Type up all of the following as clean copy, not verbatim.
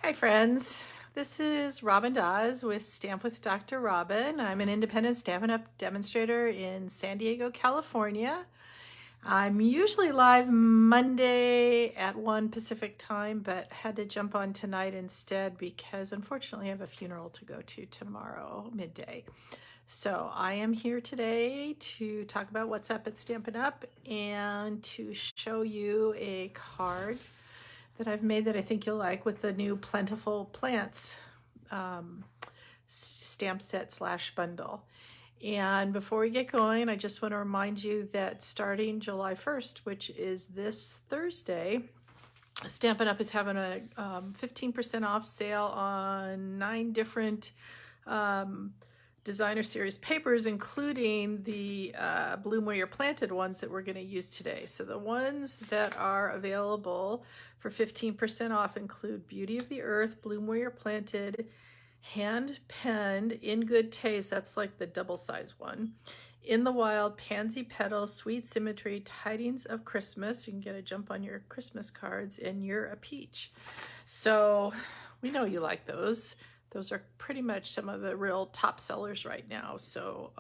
Hi friends, this is Robin Dawes with Stamp with Dr. Robin. I'm an independent Stampin' Up! Demonstrator in San Diego, California. I'm usually live Monday at 1 Pacific time, but had to jump on tonight instead because unfortunately I have a funeral to go to tomorrow midday. So I am here today to talk about what's up at Stampin' Up! And to show you a card that I've made that I think you'll like with the new Plentiful Plants stamp set / bundle. And before we get going, I just want to remind you that starting July 1st, which is this Thursday, Stampin' Up! Is having a 15% off sale on 9 different designer series papers, including the Bloom Where You're Planted ones that we're going to use today. So the ones that are available for 15% off include Beauty of the Earth, Bloom Where You're Planted, hand penned, In Good Taste, that's like the double size one, In the Wild, Pansy Petals, Sweet Symmetry, Tidings of Christmas, you can get a jump on your Christmas cards, and You're a Peach. So we know you like those. Those are pretty much some of the real top sellers right now. So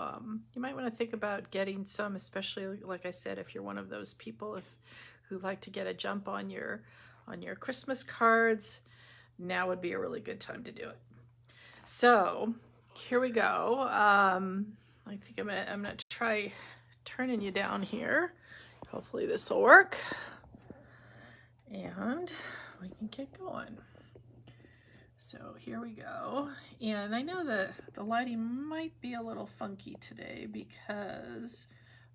you might want to think about getting some, especially like I said, if you're one of those people who like to get a jump on your Christmas cards. Now would be a really good time to do it. So here we go. I think I'm gonna try turning you down here. Hopefully this will work, and we can get going. So here we go, and I know that the lighting might be a little funky today because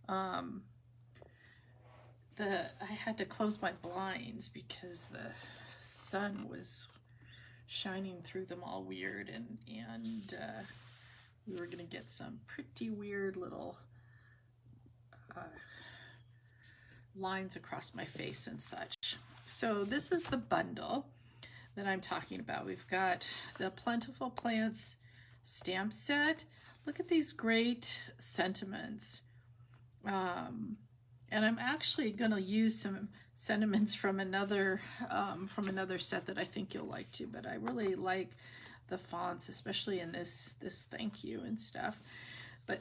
I had to close my blinds because the sun was shining through them all weird, and we were gonna get some pretty weird little lines across my face and such. So this is the bundle that I'm talking about. We've got the Plentiful Plants stamp set. Look at these great sentiments. And I'm actually going to use some sentiments from another set that I think you'll like too. But I really like the fonts, especially in this thank you and stuff. But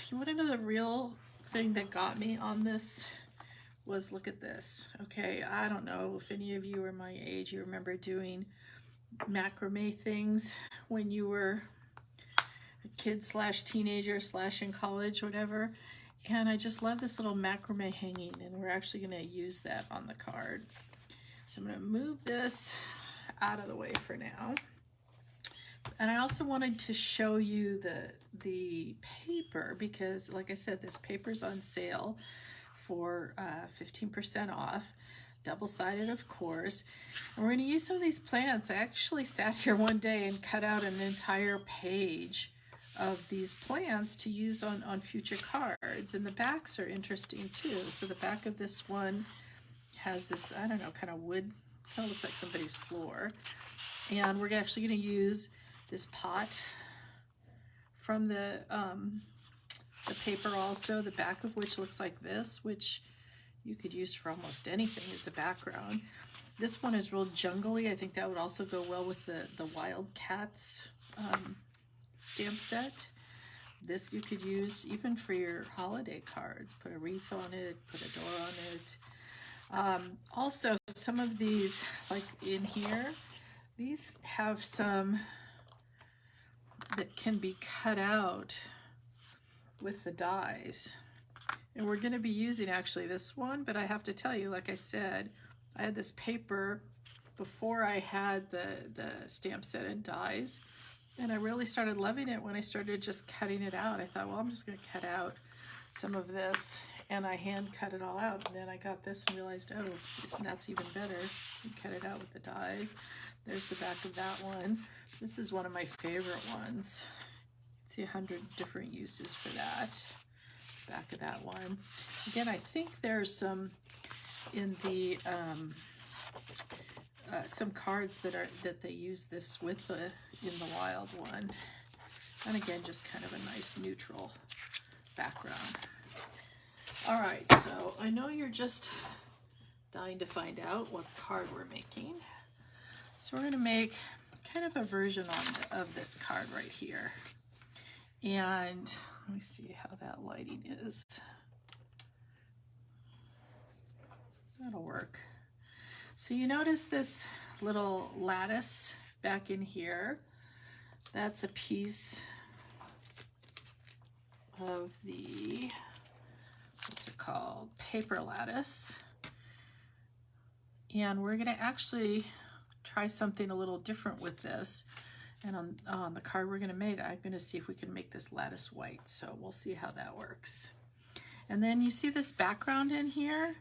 you want to know the real thing that got me on this? Was look at this. Okay, I don't know if any of you are my age, you remember doing macrame things when you were a kid / teenager / in college, whatever. And I just love this little macrame hanging, and we're actually going to use that on the card. So I'm going to move this out of the way for now. And I also wanted to show you the paper because, like I said, this paper's on sale for 15% off, double-sided of course. And we're going to use some of these plants. I actually sat here one day and cut out an entire page of these plants to use on future cards, and the backs are interesting too. So the back of this one has this, I don't know, kind of wood, kind of looks like somebody's floor, and we're actually going to use this pot from the paper also, the back of which looks like this, which you could use for almost anything as a background. This one is real jungly. I think that would also go well with the Wildcats stamp set. This you could use even for your holiday cards. Put a wreath on it, put a door on it. Also, some of these, like in here, these have some that can be cut out with the dies, and we're going to be using actually this one, but I have to tell you, like I said, I had this paper before I had the stamp set and dies, and I really started loving it when I started just cutting it out. I thought, well, I'm just going to cut out some of this, and I hand cut it all out, and then I got this and realized, oh, that's even better. You cut it out with the dies. There's the back of that one. This is one of my favorite ones. See 100 different uses for that. Back of that one. Again, I think there's some in the some cards that they use this with in the Wild one. And again, just kind of a nice neutral background. All right, so I know you're just dying to find out what card we're making. So we're going to make kind of a version of this card right here. And let me see how that lighting is. That'll work. So you notice this little lattice back in here. That's a piece of the, what's it called, paper lattice. And we're going to actually try something a little different with this. And on the card we're going to make, I'm going to see if we can make this lattice white. So we'll see how that works. And then you see this background in here?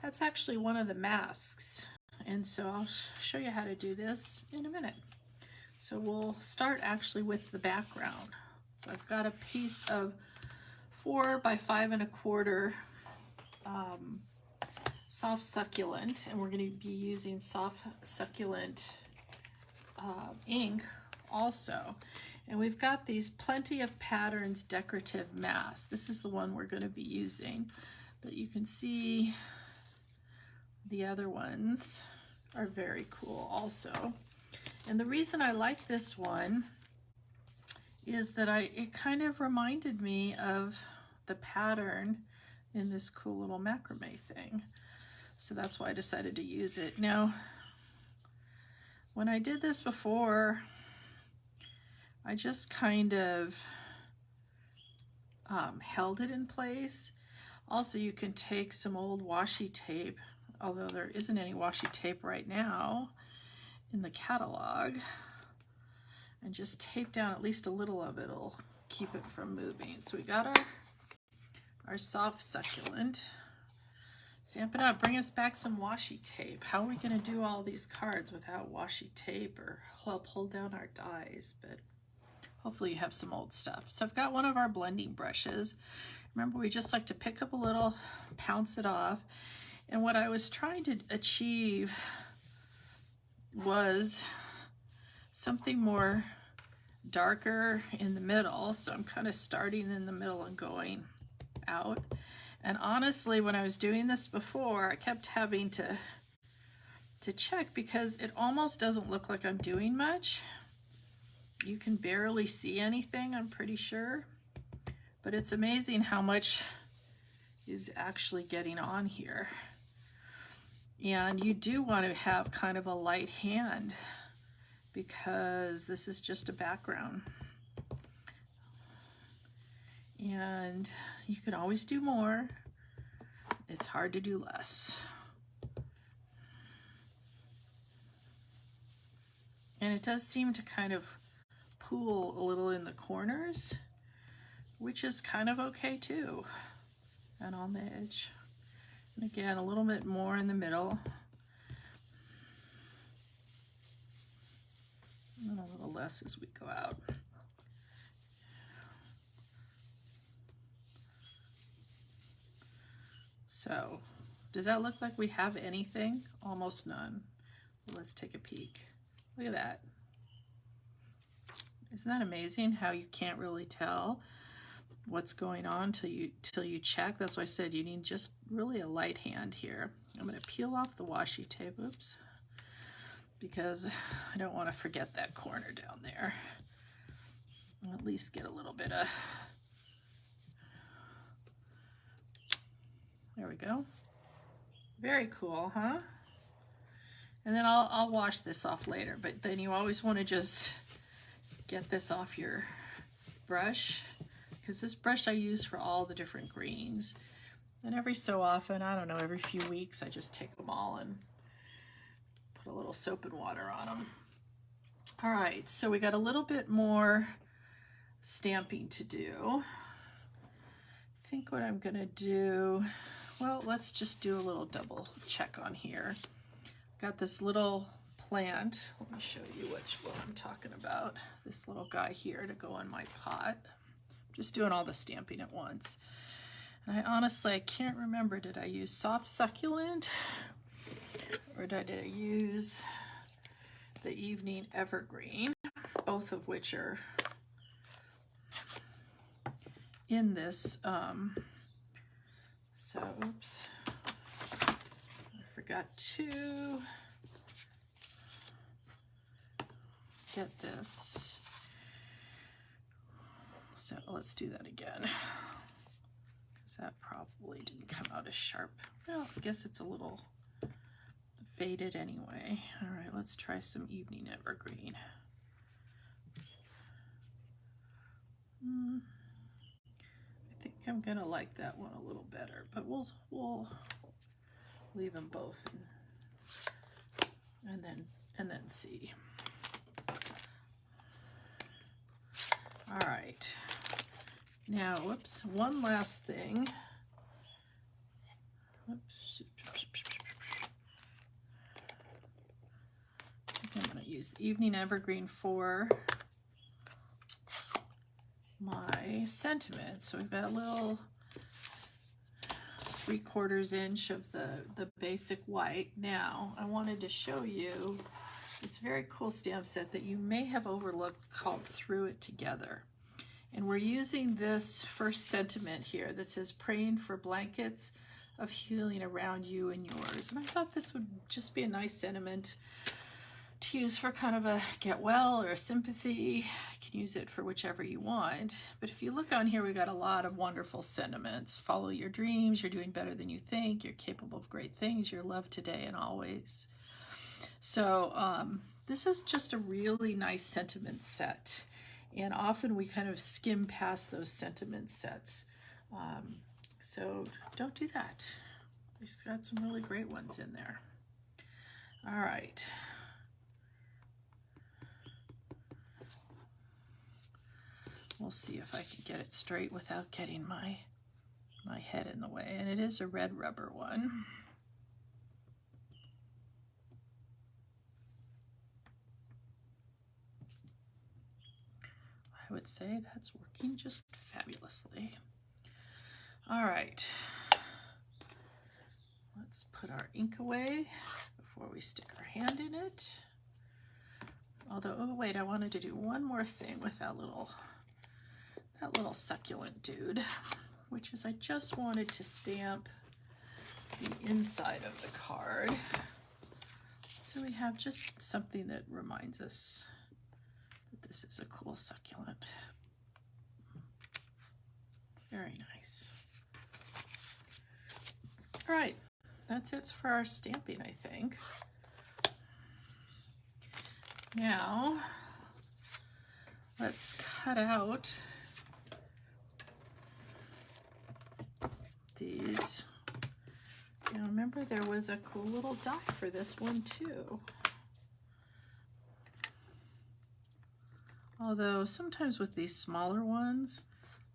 That's actually one of the masks. And so I'll show you how to do this in a minute. So we'll start actually with the background. So I've got a piece of 4 by 5 1/4 soft succulent, and we're going to be using soft succulent ink also. And we've got these Plenty of Patterns decorative masks. This is the one we're going to be using, but you can see the other ones are very cool also. And the reason I like this one is that it kind of reminded me of the pattern in this cool little macrame thing. So that's why I decided to use it. Now, when I did this before, I just kind of held it in place. Also, you can take some old washi tape, although there isn't any washi tape right now in the catalog, and just tape down at least a little of it. It'll keep it from moving. So we got our soft succulent. Stampin'Up, bring us back some washi tape. How are we going to do all these cards without washi tape, or pull down our dies? But hopefully you have some old stuff. So I've got one of our blending brushes. Remember, we just like to pick up a little, pounce it off. And what I was trying to achieve was something more darker in the middle. So I'm kind of starting in the middle and going out. And honestly, when I was doing this before, I kept having to check because it almost doesn't look like I'm doing much. You can barely see anything, I'm pretty sure. But it's amazing how much is actually getting on here. And you do want to have kind of a light hand because this is just a background. And you can always do more. It's hard to do less. And it does seem to kind of pool a little in the corners, which is kind of okay too. And on the edge. And again, a little bit more in the middle. And a little less as we go out. So, does that look like we have anything? Almost none. Let's take a peek. Look at that. Isn't that amazing how you can't really tell what's going on till you check? That's why I said you need just really a light hand here. I'm going to peel off the washi tape, oops, because I don't want to forget that corner down there. I'll at least get a little bit of, there we go. Very cool, huh? And then I'll wash this off later, but then you always want to just get this off your brush, because this brush I use for all the different greens. And every so often, I don't know, every few weeks, I just take them all and put a little soap and water on them. All right, so we got a little bit more stamping to do. I think what I'm gonna do, well, let's just do a little double check on here. Got this little plant. Let me show you what I'm talking about. This little guy here to go in my pot. Just doing all the stamping at once. And I can't remember, did I use soft succulent or did I use the evening evergreen, both of which are in this. So, oops, I forgot to get this. So let's do that again, because that probably didn't come out as sharp. Well, I guess it's a little faded anyway. All right, let's try some Evening Evergreen. I think I'm gonna like that one a little better, but we'll leave them both and then see. All right. Now, whoops, one last thing. Whoops. I'm going to use the Evening Evergreen for my sentiment. So we've got a little 3/4 inch of the basic white. Now, I wanted to show you this very cool stamp set that you may have overlooked called Through It Together. And we're using this first sentiment here that says, praying for blankets of healing around you and yours. And I thought this would just be a nice sentiment to use for kind of a get well or a sympathy. You can use it for whichever you want. But if you look on here, we got a lot of wonderful sentiments. Follow your dreams. You're doing better than you think. You're capable of great things. You're loved today and always. So this is just a really nice sentiment set. And often we kind of skim past those sentiment sets. So don't do that. We've got some really great ones in there. All right. We'll see if I can get it straight without getting my head in the way. And it is a red rubber one. I would say that's working just fabulously. All right, let's put our ink away before we stick our hand in it. Although, oh wait, I wanted to do one more thing with that little succulent dude, which is I just wanted to stamp the inside of the card. So we have just something that reminds us that this is a cool succulent. Very nice. All right, that's it for our stamping, I think. Now, let's cut out these. Now remember, there was a cool little die for this one too. Although sometimes with these smaller ones,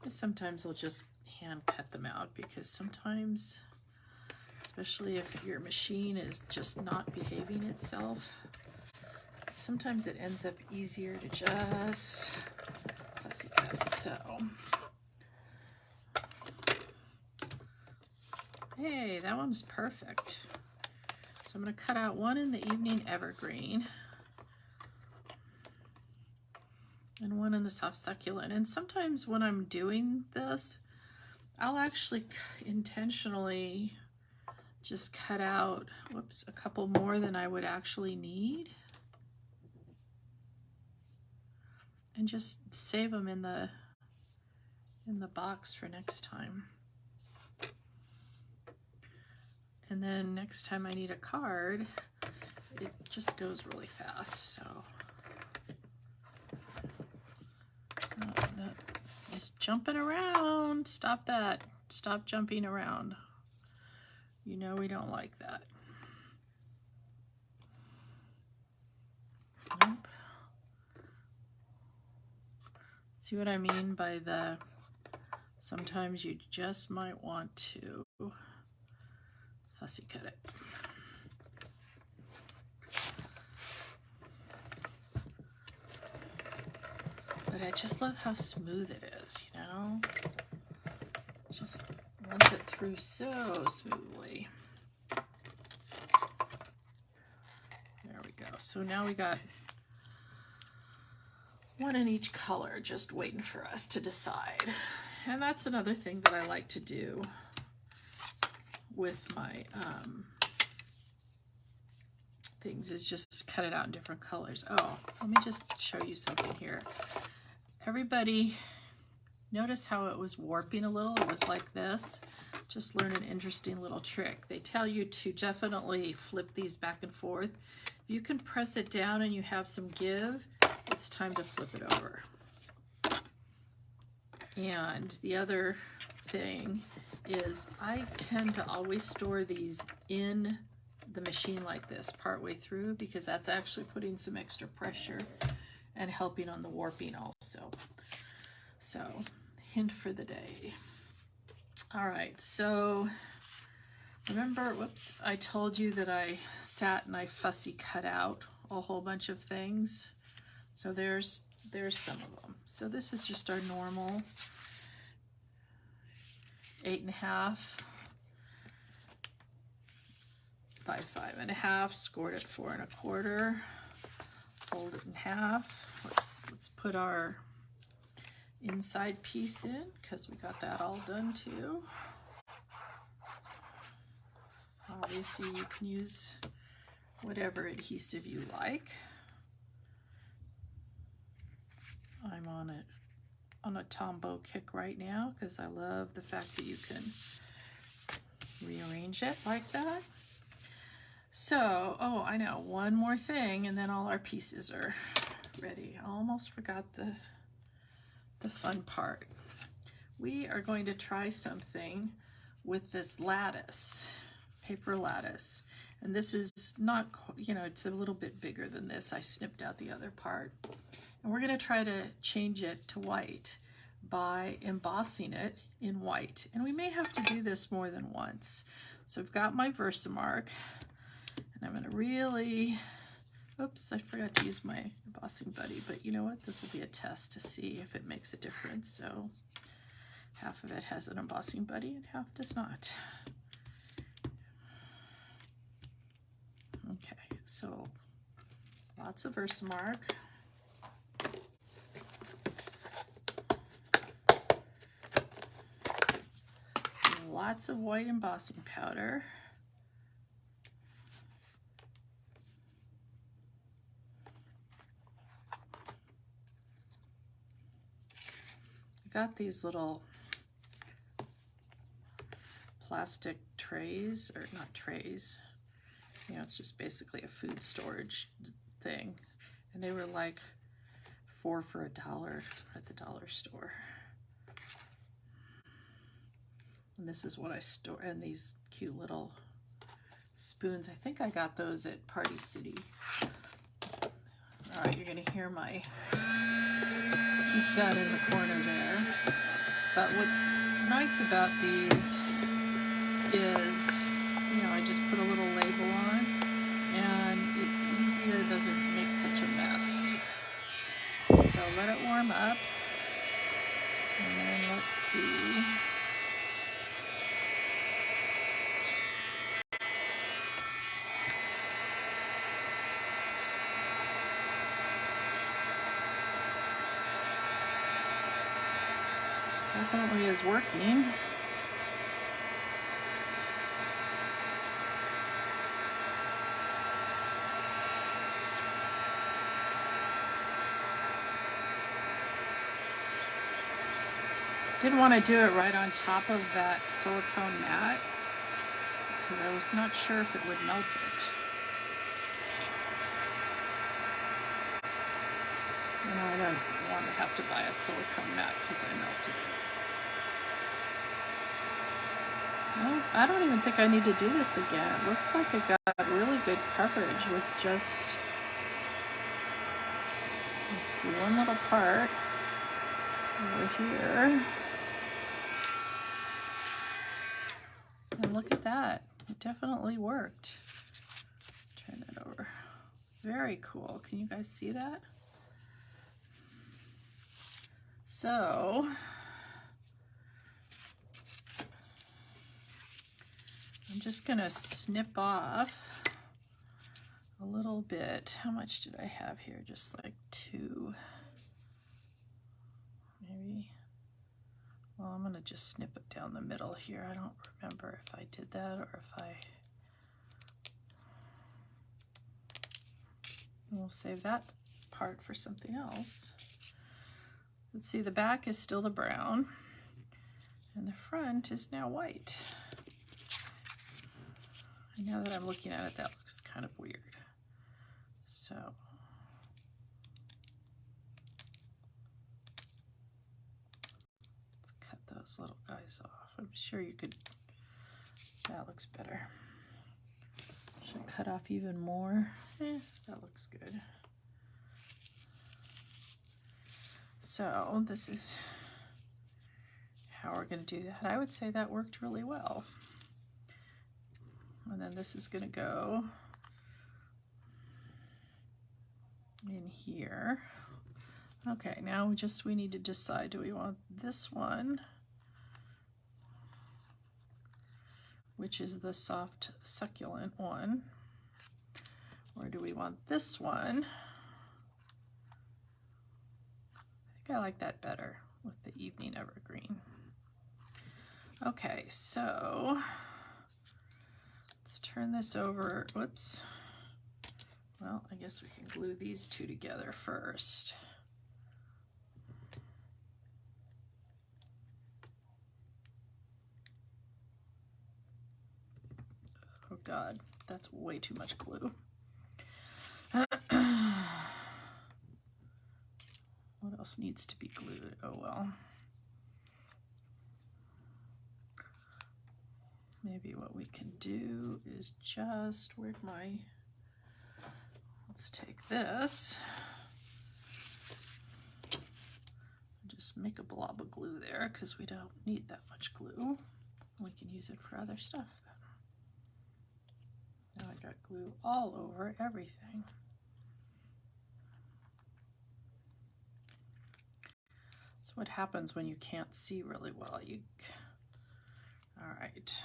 sometimes I'll just hand cut them out, because sometimes, especially if your machine is just not behaving itself, sometimes it ends up easier to just fussy cut. So, hey, that one's perfect. So I'm going to cut out one in the Evening Evergreen and one in the Soft Succulent. And sometimes when I'm doing this, I'll actually intentionally just cut out, whoops, a couple more than I would actually need, and just save them in the box for next time. And then next time I need a card, it just goes really fast. So that is jumping around. Stop that. Stop jumping around. You know we don't like that. Nope. See what I mean by the sometimes you just might want to fussy cut it. But I just love how smooth it is, you know? Just runs it through so smoothly. There we go. So now we got one in each color, just waiting for us to decide. And that's another thing that I like to do with my things, is just just cut it out in different colors. Oh, let me just show you something here. Everybody, notice how it was warping a little? It was like this. Just learn an interesting little trick. They tell you to definitely flip these back and forth. If you can press it down and you have some give, it's time to flip it over. And the other thing is I tend to always store these in the machine like this partway through, because that's actually putting some extra pressure and helping on the warping also. So, hint for the day. All right, so remember, whoops, I told you that I sat and I fussy cut out a whole bunch of things. So there's some of them. So this is just our normal 8.5 by 5.5, scored at 4 1/4. Fold it in half. Let's put our inside piece in, because we got that all done too. Obviously you can use whatever adhesive you like. I'm on a Tombow kick right now, because I love the fact that you can rearrange it like that. So, oh, I know, one more thing, and then all our pieces are ready. I almost forgot the fun part. We are going to try something with this lattice, paper lattice. And this is not, you know, it's a little bit bigger than this. I snipped out the other part. And we're going to try to change it to white by embossing it in white. And we may have to do this more than once. So I've got my Versamark, and I'm going to really, oops, I forgot to use my embossing buddy, but you know what? This will be a test to see if it makes a difference. So half of it has an embossing buddy and half does not. Okay, so lots of Versamark. Lots of white embossing powder. I got these little plastic trays, or not trays, you know, it's just basically a food storage thing. And they were like 4 for $1 at the dollar store. And this is what I store, and these cute little spoons. I think I got those at Party City. All right, you're gonna hear my heat gun in the corner there. But what's nice about these is, you know, I just put a little label on, and it's easier, it doesn't make such a mess. So let it warm up, and then let's see. Definitely is working. Didn't want to do it right on top of that silicone mat because I was not sure if it would melt it. You know, I don't want to have to buy a silicone mat because I melted it. Well, I don't even think I need to do this again. It looks like I got really good coverage with just, let's see, one little part over here. And look at that. It definitely worked. Let's turn that over. Very cool. Can you guys see that? So, I'm just going to snip off a little bit. How much did I have here? Just like 2. Maybe. Well, I'm going to just snip it down the middle here. I don't remember if I did that or if I... We'll save that part for something else. Let's see, the back is still the brown, and the front is now white. And now that I'm looking at it, that looks kind of weird. So let's cut those little guys off. I'm sure you could, that looks better. Should I cut off even more? That looks good. So this is how we're going to do that. I would say that worked really well. And then this is going to go in here. Okay, now we need to decide, do we want this one, which is the soft succulent one, or do we want this one? I think I like that better with the evening evergreen. Okay, so let's turn this over. Whoops. Well, I guess we can glue these two together first. Oh God, that's way too much glue. What else needs to be glued? Oh well. Maybe what we can do is just, let's take this, just make a blob of glue there because we don't need that much glue. We can use it for other stuff then. Now I got glue all over everything. That's what happens when you can't see really well. All right.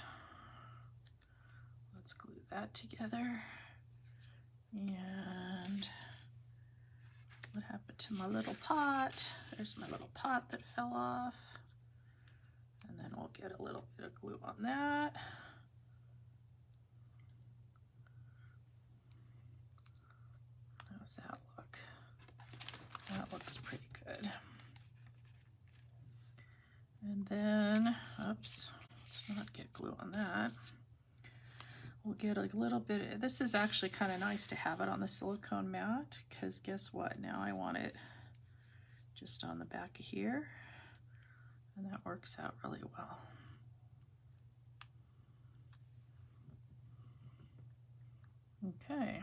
Let's glue that together. And what happened to my little pot? There's my little pot that fell off. And then we'll get a little bit of glue on that. How's that look? That looks pretty good. And then, oops, let's not get glue on that. We'll get a little bit, this is actually kind of nice to have it on the silicone mat, because guess what? Now I want it just on the back of here, and that works out really well. Okay.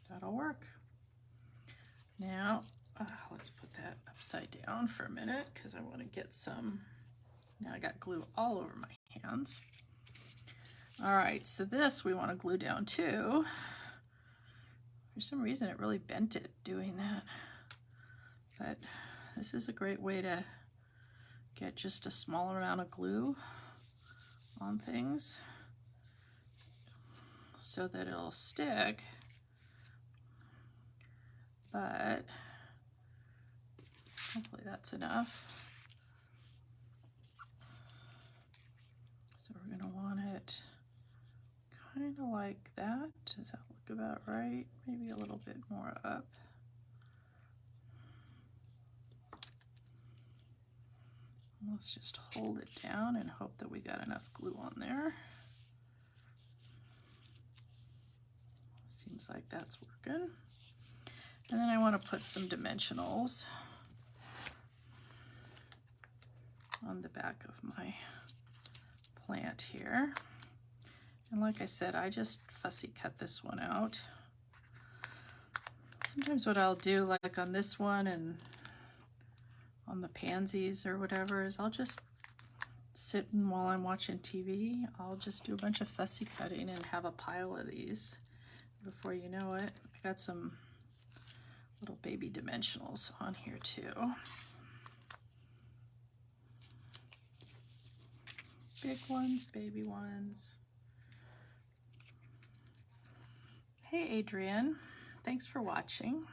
That'll work. Now, let's put that upside down for a minute, because I want to get some. Now I got glue all over my hands. All right, so this we want to glue down too. For some reason it really bent it doing that. But this is a great way to get just a small amount of glue on things so that it'll stick. But hopefully that's enough. So we're going to want it kind of like that. Does that look about right? Maybe a little bit more up. Let's just hold it down and hope that we got enough glue on there. Seems like that's working. And then I want to put some dimensionals on the back of my plant here. And like I said, I just fussy cut this one out. Sometimes what I'll do, like on this one and on the pansies or whatever, is I'll just sit and while I'm watching TV, I'll just do a bunch of fussy cutting and have a pile of these. Before you know it, I got some little baby dimensionals on here too. Big ones, baby ones. Hey Adrian, thanks for watching.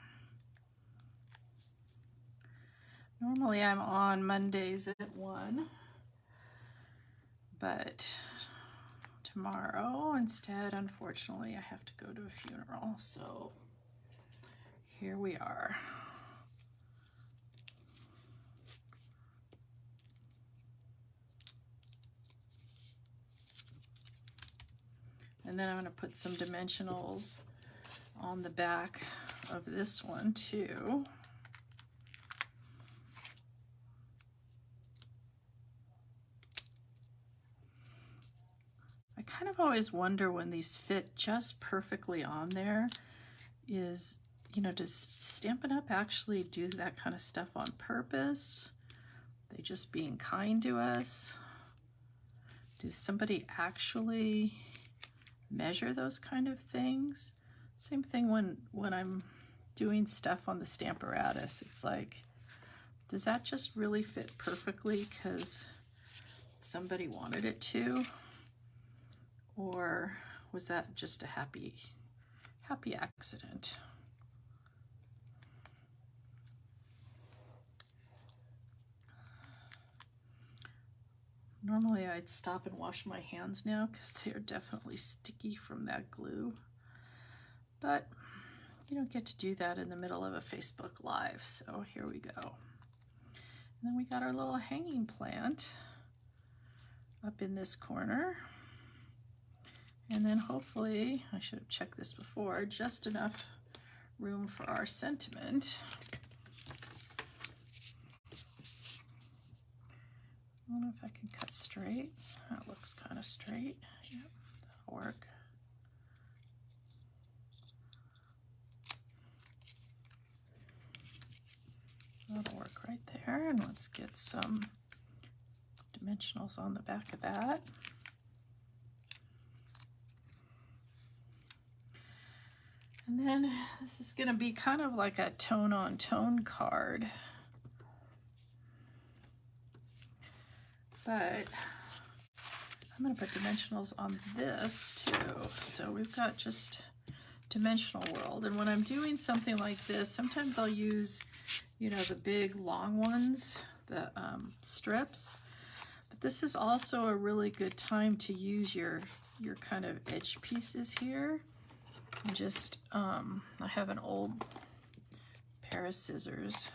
Normally I'm on Mondays at 1, but tomorrow. Instead, unfortunately, I have to go to a funeral, so here we are. And then I'm going to put some dimensionals on the back of this one too. I kind of always wonder when these fit just perfectly on there is, you know, does Stampin' Up! Actually do that kind of stuff on purpose? Are they just being kind to us? Does somebody actually measure those kind of things? Same thing when I'm doing stuff on the Stamparatus. It's like, does that just really fit perfectly because somebody wanted it to? Or was that just a happy accident? Normally I'd stop and wash my hands now because they're definitely sticky from that glue. But you don't get to do that in the middle of a Facebook Live, so here we go. And then we got our little hanging plant up in this corner. And then hopefully, I should have checked this before, just enough room for our sentiment. I don't know if I can cut straight. That looks kind of straight. Yep, that'll work. That'll work right there. And let's get some dimensionals on the back of that. And then this is going to be kind of like a tone-on-tone card. But I'm going to put dimensionals on this too. So we've got just Dimensional World. And when I'm doing something like this, sometimes I'll use, you know, the big long ones, the strips. But this is also a really good time to use your kind of edge pieces here. And just, I have an old pair of scissors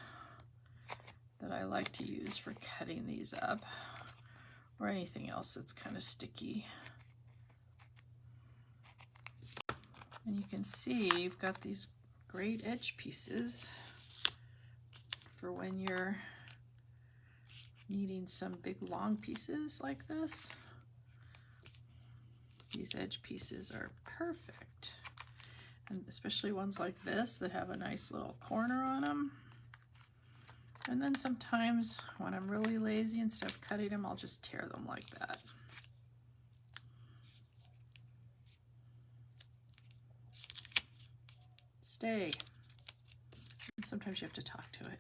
that I like to use for cutting these up, or anything else that's kind of sticky. And you can see you've got these great edge pieces for when you're needing some big long pieces like this. These edge pieces are perfect. And especially ones like this that have a nice little corner on them. And then sometimes when I'm really lazy, instead of cutting them, I'll just tear them like that. Stay. And sometimes you have to talk to it.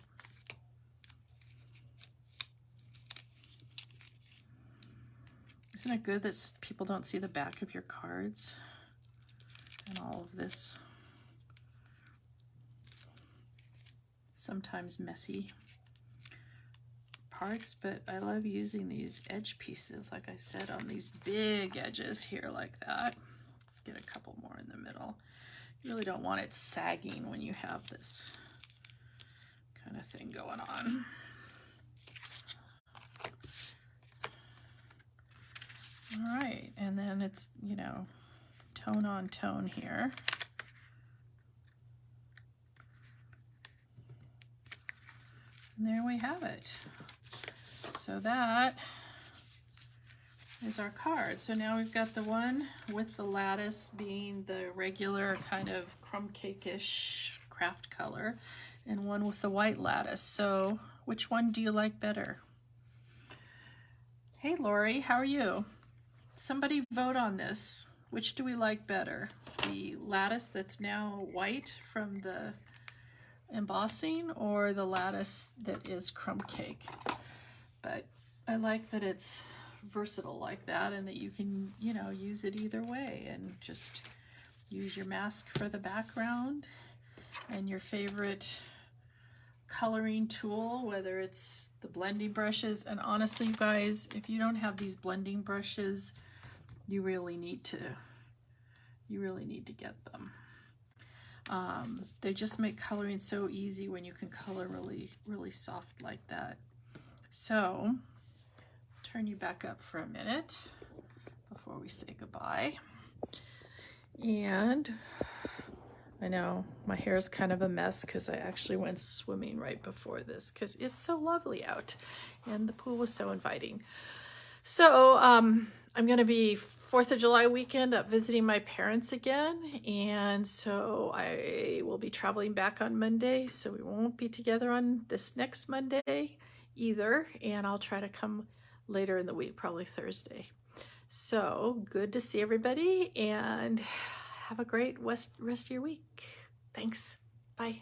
Isn't it good that people don't see the back of your cards? And all of this sometimes messy parts, but I love using these edge pieces, like I said, on these big edges here like that. Let's get a couple more in the middle. You really don't want it sagging when you have this kind of thing going on. All right, and then it's, you know, tone on tone here. And there we have it. So that is our card. So now we've got the one with the lattice being the regular kind of crumb cake-ish craft color, and one with the white lattice. So which one do you like better? Hey Lori, how are you? Somebody vote on this. Which do we like better? The lattice that's now white from the embossing, or the lattice that is crumb cake? But I like that it's versatile like that, and that you can, you know, use it either way, and just use your mask for the background and your favorite coloring tool, whether it's the blending brushes. And honestly, you guys, if you don't have these blending brushes, you really need to get them. They just make coloring so easy when you can color really soft like that. So turn you back up for a minute before we say goodbye. And I know my hair is kind of a mess because I actually went swimming right before this because it's so lovely out and the pool was so inviting. So I'm going to be 4th of July weekend up visiting my parents again, and so I will be traveling back on Monday, so we won't be together on this next Monday either, and I'll try to come later in the week, probably Thursday. So good to see everybody, and have a great rest of your week. Thanks. Bye.